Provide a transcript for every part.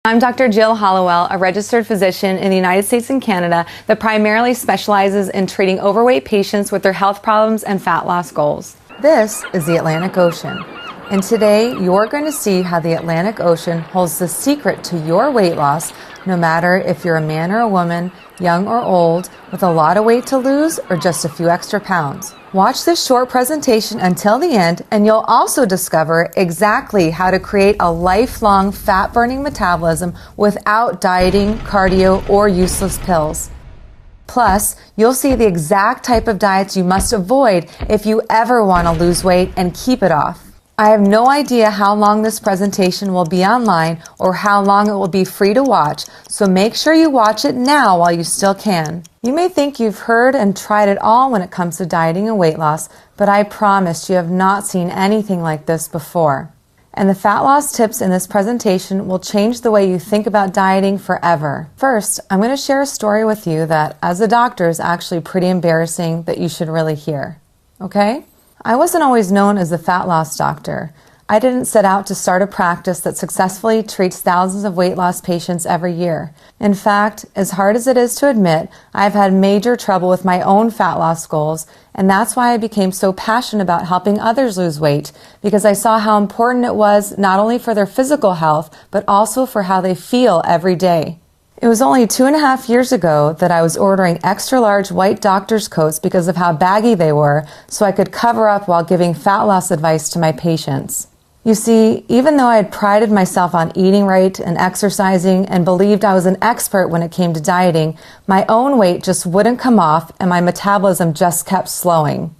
I'm Dr. Jill Hollowell, a registered physician in the United States and Canada that primarily specializes in treating overweight patients with their health problems and fat loss goals. This is the Atlantic Ocean, and today you're going to see how the Atlantic Ocean holds the secret to your weight loss, no matter if you're a man or a woman, young or old, with a lot of weight to lose or just a few extra pounds. Watch this short presentation until the end, and you'll also discover exactly how to create a lifelong fat-burning metabolism without dieting, cardio, or useless pills. Plus, you'll see the exact type of diets you must avoid if you ever want to lose weight and keep it off. I have no idea how long this presentation will be online or how long it will be free to watch, so make sure you watch it now while you still can. You may think you've heard and tried it all when it comes to dieting and weight loss, but I promise you have not seen anything like this before. And the fat loss tips in this presentation will change the way you think about dieting forever. First, I'm going to share a story with you that, as a doctor, is actually pretty embarrassing that you should really hear. Okay? I wasn't always known as a fat loss doctor. I didn't set out to start a practice that successfully treats thousands of weight loss patients every year. In fact, as hard as it is to admit, I've had major trouble with my own fat loss goals, and that's why I became so passionate about helping others lose weight, because I saw how important it was not only for their physical health, but also for how they feel every day. It was only 2.5 years ago that I was ordering extra large white doctor's coats because of how baggy they were, so I could cover up while giving fat loss advice to my patients. You see, even though I had prided myself on eating right and exercising and believed I was an expert when it came to dieting, my own weight just wouldn't come off and my metabolism just kept slowing.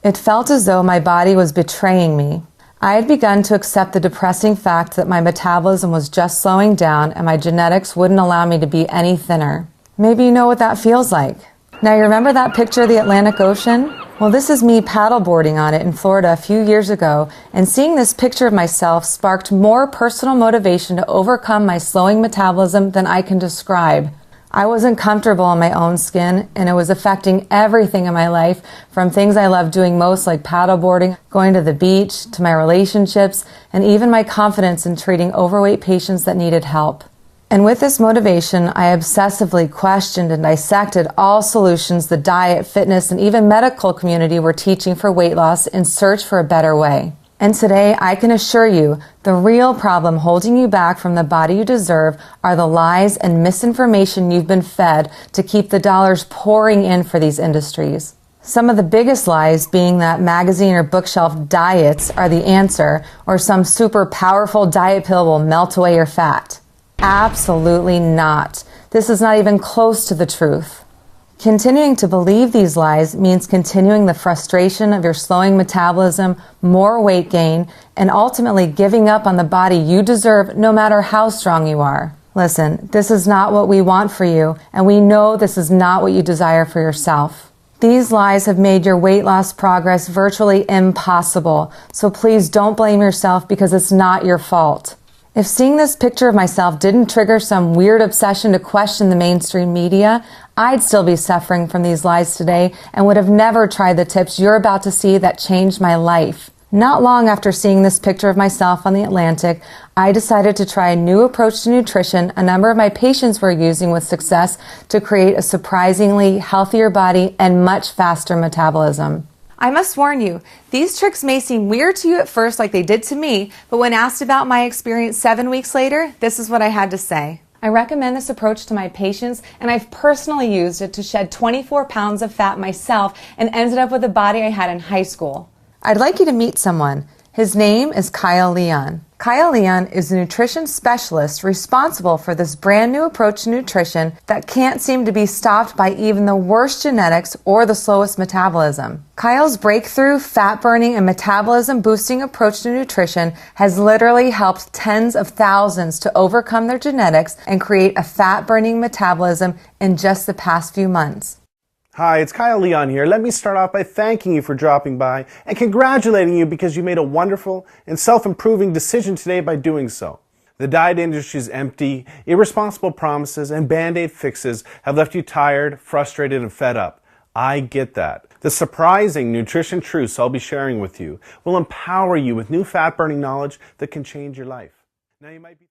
It felt as though my body was betraying me. I had begun to accept the depressing fact that my metabolism was just slowing down and my genetics wouldn't allow me to be any thinner. Maybe you know what that feels like. Now, you remember that picture of the Atlantic Ocean? Well, this is me paddleboarding on it in Florida a few years ago, and seeing this picture of myself sparked more personal motivation to overcome my slowing metabolism than I can describe. I wasn't comfortable in my own skin, and it was affecting everything in my life, from things I love doing most like paddleboarding, going to the beach, to my relationships, and even my confidence in treating overweight patients that needed help. And with this motivation, I obsessively questioned and dissected all solutions the diet, fitness, and even medical community were teaching for weight loss in search for a better way. And today, I can assure you, the real problem holding you back from the body you deserve are the lies and misinformation you've been fed to keep the dollars pouring in for these industries. Some of the biggest lies being that magazine or bookshelf diets are the answer, or some super powerful diet pill will melt away your fat. Absolutely not. This is not even close to the truth. Continuing to believe these lies means continuing the frustration of your slowing metabolism, more weight gain, and ultimately giving up on the body you deserve no matter how strong you are. Listen, this is not what we want for you, and we know this is not what you desire for yourself. These lies have made your weight loss progress virtually impossible, so please don't blame yourself because it's not your fault. If seeing this picture of myself didn't trigger some weird obsession to question the mainstream media, I'd still be suffering from these lies today and would have never tried the tips you're about to see that changed my life. Not long after seeing this picture of myself on the Atlantic, I decided to try a new approach to nutrition a number of my patients were using with success to create a surprisingly healthier body and much faster metabolism. I must warn you, these tricks may seem weird to you at first like they did to me, but when asked about my experience 7 weeks later, this is what I had to say. I recommend this approach to my patients, and I've personally used it to shed 24 pounds of fat myself and ended up with the body I had in high school. I'd like you to meet someone. His name is Kyle Leon. Kyle Leon is a nutrition specialist responsible for this brand new approach to nutrition that can't seem to be stopped by even the worst genetics or the slowest metabolism. Kyle's breakthrough fat-burning and metabolism-boosting approach to nutrition has literally helped tens of thousands to overcome their genetics and create a fat-burning metabolism in just the past few months. Hi, it's Kyle Leon here. Let me start off by thanking you for dropping by and congratulating you because you made a wonderful and self-improving decision today by doing so. The diet industry is empty, irresponsible promises, and band-aid fixes have left you tired, frustrated, and fed up. I get that. The surprising nutrition truths I'll be sharing with you will empower you with new fat-burning knowledge that can change your life. Now you might be